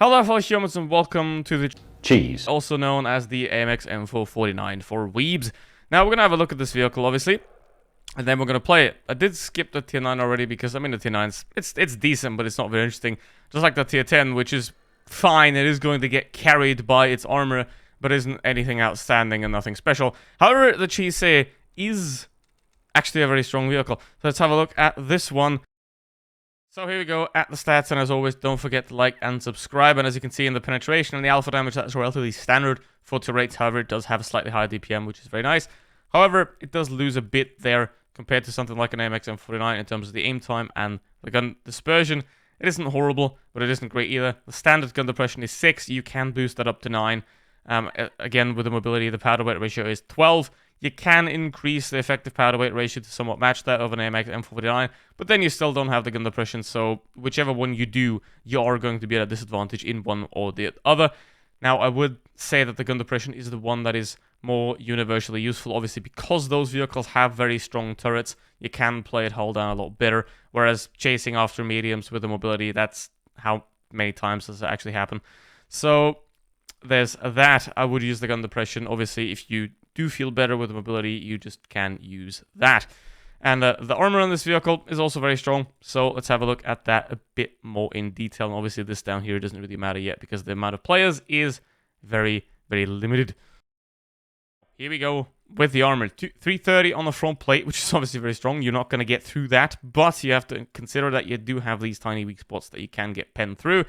Hello fellow humans and welcome to the Cheese. also known as the AMX M449 for Weebs. Now we're gonna have a look at this vehicle obviously, and then we're gonna play it. I did skip the tier 9 already because I mean the tier 9's it's decent, but it's not very interesting. Just like the tier 10, which is fine, it is going to get carried by its armor, but isn't anything outstanding and nothing special. However, the Cheese is actually a very strong vehicle. So let's have a look at this one. So here we go at the stats, and as always, don't forget to like and subscribe. And as you can see in the penetration and the alpha damage, that's relatively standard for tier rates. However, it does have a slightly higher DPM, which is very nice. However, it does lose a bit there compared to something like an AMX M49 in terms of the aim time and the gun dispersion. It isn't horrible, but it isn't great either. The standard gun depression is 6. You can boost that up to 9. Again, with the mobility, the powder weight ratio is 12. You can increase the effective powder weight ratio to somewhat match that of an AMX M49, but then you still don't have the gun depression, so whichever one you do, you are going to be at a disadvantage in one or the other. Now, I would say that the gun depression is the one that is more universally useful, obviously, because those vehicles have very strong turrets. You can play it hull down a lot better, whereas chasing after mediums with the mobility, that's how many times does it actually happen. So there's that. I would use the gun depression. Obviously, if you do feel better with the mobility, you just can use that. And the armor on this vehicle is also very strong, so let's have a look at that a bit more in detail. And obviously this down here doesn't really matter yet because the amount of players is very, very limited. Here we go with the armor. 330 on the front plate, which is obviously very strong. You're not going to get through that, but you have to consider that you do have these tiny weak spots that you can get penned through.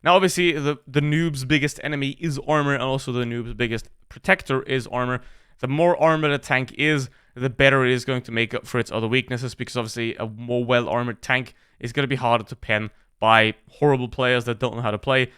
Now, obviously, the noob's biggest enemy is armor, and also the noob's biggest protector is armor. The more armor the tank is, the better it is going to make up for its other weaknesses, because obviously a more well-armored tank is going to be harder to pen by horrible players that don't know how to play.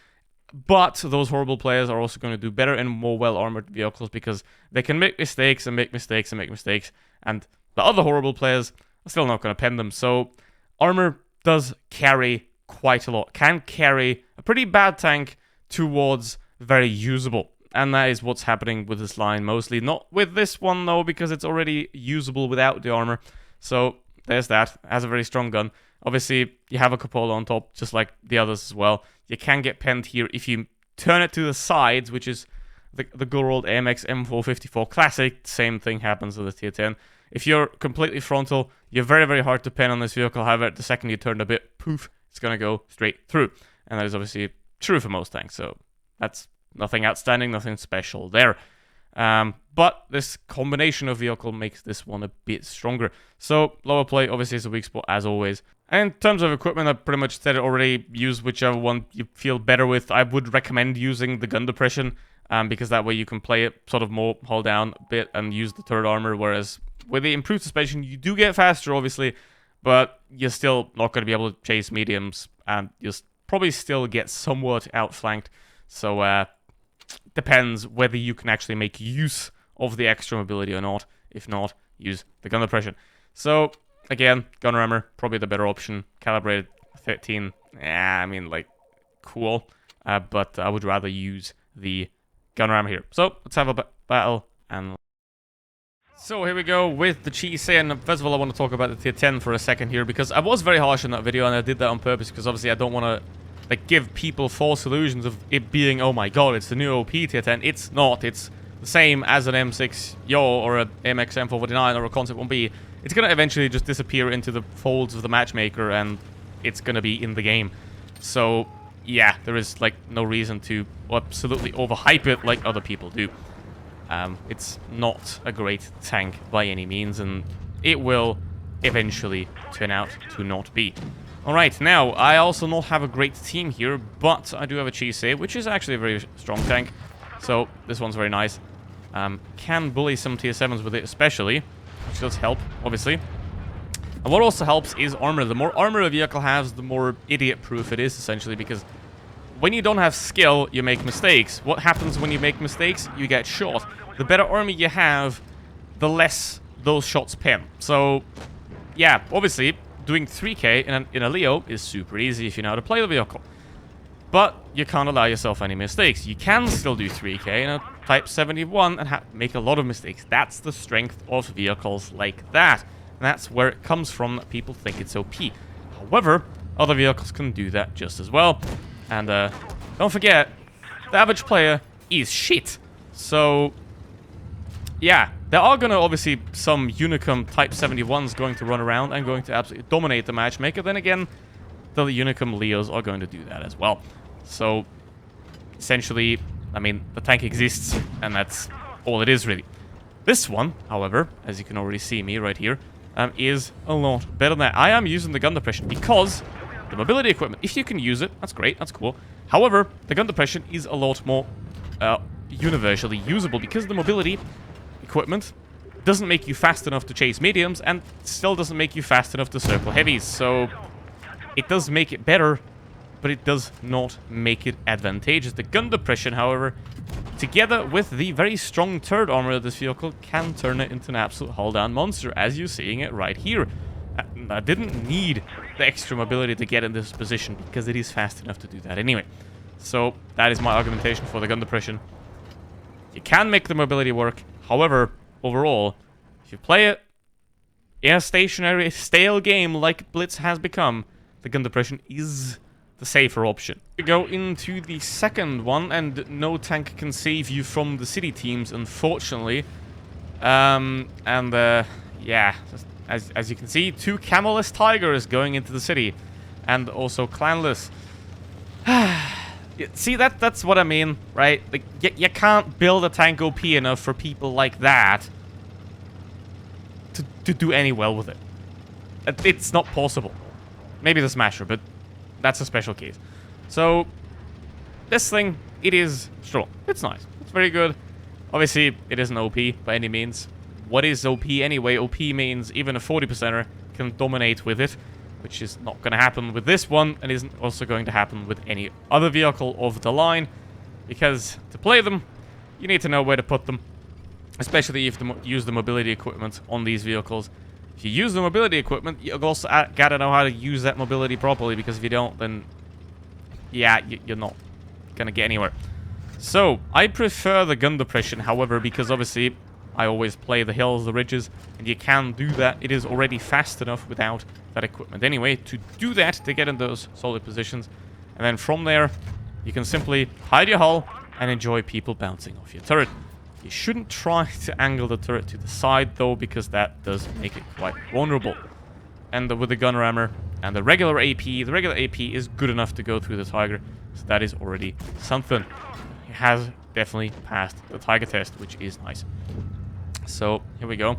But those horrible players are also going to do better in more well-armored vehicles because they can make mistakes and make mistakes and make mistakes, and the other horrible players are still not going to pen them. So armor does carry quite a lot, can carry a pretty bad tank towards very usable. And that is what's happening with this line mostly. Not with this one though, because it's already usable without the armor. So there's that. It has a very strong gun. Obviously, you have a cupola on top, just like the others as well. You can get penned here if you turn it to the sides, which is the good old AMX M454 Classic. Same thing happens with the tier 10. If you're completely frontal, you're very, very hard to pen on this vehicle. However, the second you turn a bit, poof, it's going to go straight through. And that is obviously true for most tanks. So that's nothing outstanding, nothing special there. But this combination of vehicle makes this one a bit stronger. So lower plate obviously is a weak spot as always. And in terms of equipment, I pretty much said it already. Use whichever one you feel better with. I would recommend using the gun depression, because that way you can play it sort of more hull down a bit and use the third armor. Whereas with the improved suspension, you do get faster obviously, but you're still not going to be able to chase mediums, and you'll probably still get somewhat outflanked. So depends whether you can actually make use of the extra mobility or not. If not, use the gun depression. So again, gun armor, probably the better option. Calibrated 13, yeah, I mean, like, cool. But I would rather use the gun armor here. So let's have a battle. And so here we go with the Cheese. And first of all, I want to talk about the tier 10 for a second here, because I was very harsh in that video, and I did that on purpose because obviously I don't want to like give people false illusions of it being, oh my god, it's the new OP tier 10. It's not. It's the same as an M6 Yo or a MX M449 or a Concept 1B. It's going to eventually just disappear into the folds of the matchmaker, and it's going to be in the game. So yeah, there is like no reason to absolutely overhype it like other people do. It's not a great tank by any means, and it will eventually turn out to not be. Alright, now, I also not have a great team here, but I do have a Cheese, which is actually a very strong tank. So, this one's very nice. Can bully some tier 7s with it especially, which does help, obviously. And what also helps is armor. The more armor a vehicle has, the more idiot-proof it is, essentially, because when you don't have skill, you make mistakes. What happens when you make mistakes? You get shot. The better armor you have, the less those shots pen. So, yeah, obviously doing 3k in a Leo is super easy if you know how to play the vehicle. But you can't allow yourself any mistakes. You can still do 3k in a Type 71 and make a lot of mistakes. That's the strength of vehicles like that. And that's where it comes from, that people think it's OP. However, other vehicles can do that just as well. And don't forget, the average player is shit. So, yeah, there are going to obviously some Unicum Type 71s going to run around and going to absolutely dominate the matchmaker. Then again, the Unicum Leos are going to do that as well. So, essentially, I mean, the tank exists, and that's all it is, really. This one, however, as you can already see me right here, is a lot better than that. I am using the gun depression because the mobility equipment, if you can use it, that's great, that's cool. However, the gun depression is a lot more universally usable because the mobility equipment doesn't make you fast enough to chase mediums and still doesn't make you fast enough to circle heavies. So it does make it better, but it does not make it advantageous. The gun depression, however, together with the very strong turret armor of this vehicle, can turn it into an absolute hull-down monster, as you're seeing it right here. I didn't need the extra mobility to get in this position, because it is fast enough to do that anyway. So, that is my argumentation for the gun depression. You can make the mobility work, however, overall, if you play it in a stationary, stale game like Blitz has become, the gun depression is the safer option. We go into the second one, and no tank can save you from the city teams, unfortunately. Yeah, as you can see, 2 cameless tigers going into the city, and also clanless. See, that's what I mean, right? Like, you can't build a tank OP enough for people like that to do any well with it. It's not possible. Maybe the Smasher, but that's a special case. So, this thing, it is strong. It's nice. It's very good. Obviously, it isn't OP by any means. What is OP anyway? OP means even a 40%er can dominate with it, which is not going to happen with this one, and isn't also going to happen with any other vehicle of the line, because to play them, you need to know where to put them, especially if you use the mobility equipment on these vehicles. If you use the mobility equipment, you also gotta know how to use that mobility properly, because if you don't, then yeah, you're not gonna get anywhere. So, I prefer the gun depression, however, because obviously I always play the hills, the ridges, and you can do that. It is already fast enough without that equipment anyway to do that, to get in those solid positions. And then from there, you can simply hide your hull and enjoy people bouncing off your turret. You shouldn't try to angle the turret to the side, though, because that does make it quite vulnerable. And with the gunner hammer and the regular AP is good enough to go through the Tiger, so that is already something. It has definitely passed the Tiger test, which is nice. So, here we go.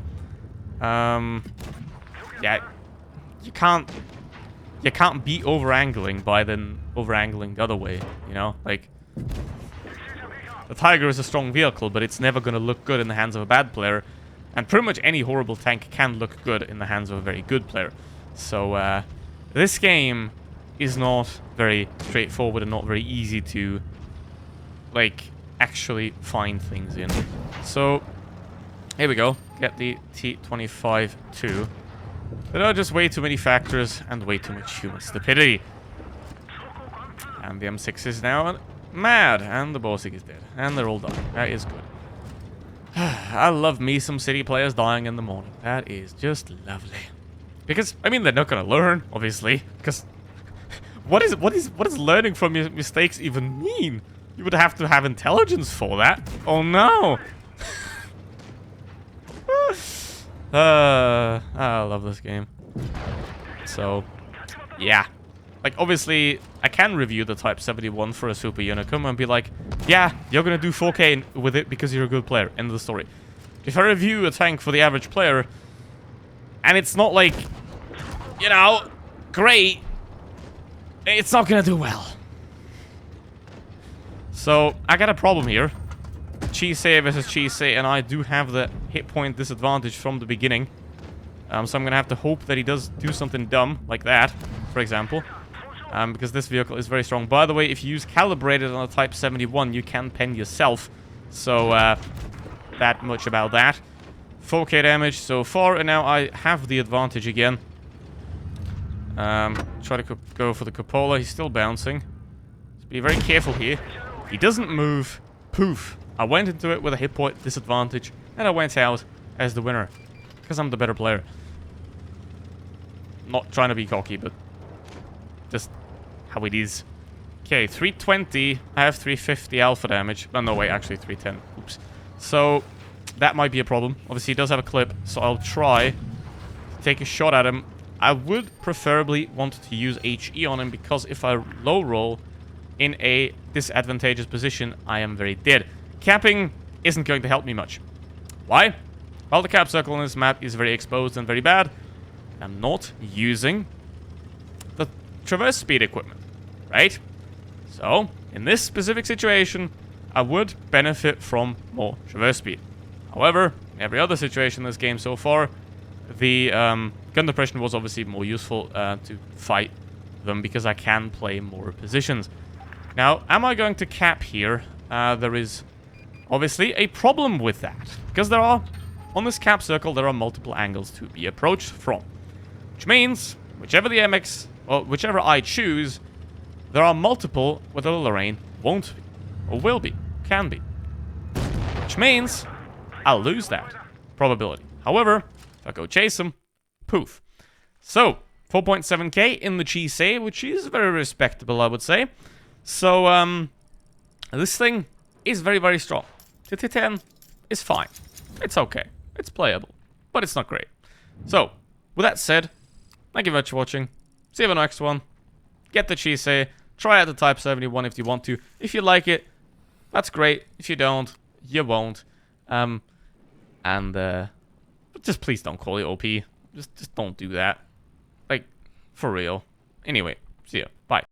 Yeah, you can't be over-angling by then over-angling the other way, you know? Like, the Tiger is a strong vehicle, but it's never going to look good in the hands of a bad player. And pretty much any horrible tank can look good in the hands of a very good player. So, this game is not very straightforward and not very easy to, like, actually find things in. So, here we go. Get the T-25-2. There are just way too many factors and way too much human stupidity. And the M6 is now mad, and the Borsig is dead, and they're all dying. That is good. I love me some city players dying in the morning. That is just lovely. Because, I mean, they're not gonna learn, obviously, because what is learning from your mistakes even mean? You would have to have intelligence for that. Oh no! I love this game. So, yeah. Like, obviously, I can review the Type 71 for a Super Unicum and be like, yeah, you're gonna do 4K with it because you're a good player. End of the story. If I review a tank for the average player, and it's not like, you know, great, it's not gonna do well. So, I got a problem here. Cheesay versus Cheesay, and I do have the hit point disadvantage from the beginning. So I'm gonna have to hope that he does do something dumb, like that, for example. Because this vehicle is very strong. By the way, if you use Calibrated on a Type 71, you can pen yourself. So, that much about that. 4K damage so far, and now I have the advantage again. Try to go for the cupola. He's still bouncing. Just be very careful here. He doesn't move. Poof. I went into it with a hit point disadvantage, and I went out as the winner. Because I'm the better player. Not trying to be cocky, but just how it is. Okay, 320. I have 350 alpha damage. Oh, no, wait, actually 310. Oops. So, that might be a problem. Obviously, he does have a clip, so I'll try to take a shot at him. I would preferably want to use HE on him, because if I low roll in a disadvantageous position, I am very dead. Capping isn't going to help me much. Why? Well, the cap circle on this map is very exposed and very bad. I'm not using the traverse speed equipment, right? So, in this specific situation, I would benefit from more traverse speed. However, in every other situation in this game so far, the gun depression was obviously more useful to fight them, because I can play more positions. Now, am I going to cap here? There is obviously a problem with that, because there are, on this cap circle, there are multiple angles to be approached from. Which means, whichever the MX, or whichever I choose, there are multiple where the Lorraine won't be, or will be, can be. Which means, I'll lose that probability. However, if I go chase him, poof. So, 4.7k in the Chisei, which is very respectable, I would say. So, this thing is very, very strong. The T10 is fine. It's okay. It's playable. But it's not great. So, with that said, thank you very much for watching. See you in the next one. Get the Chisei. Try out the Type 71 if you want to. If you like it, that's great. If you don't, you won't. Just please don't call it OP. Just don't do that. Like, for real. Anyway, see ya. Bye.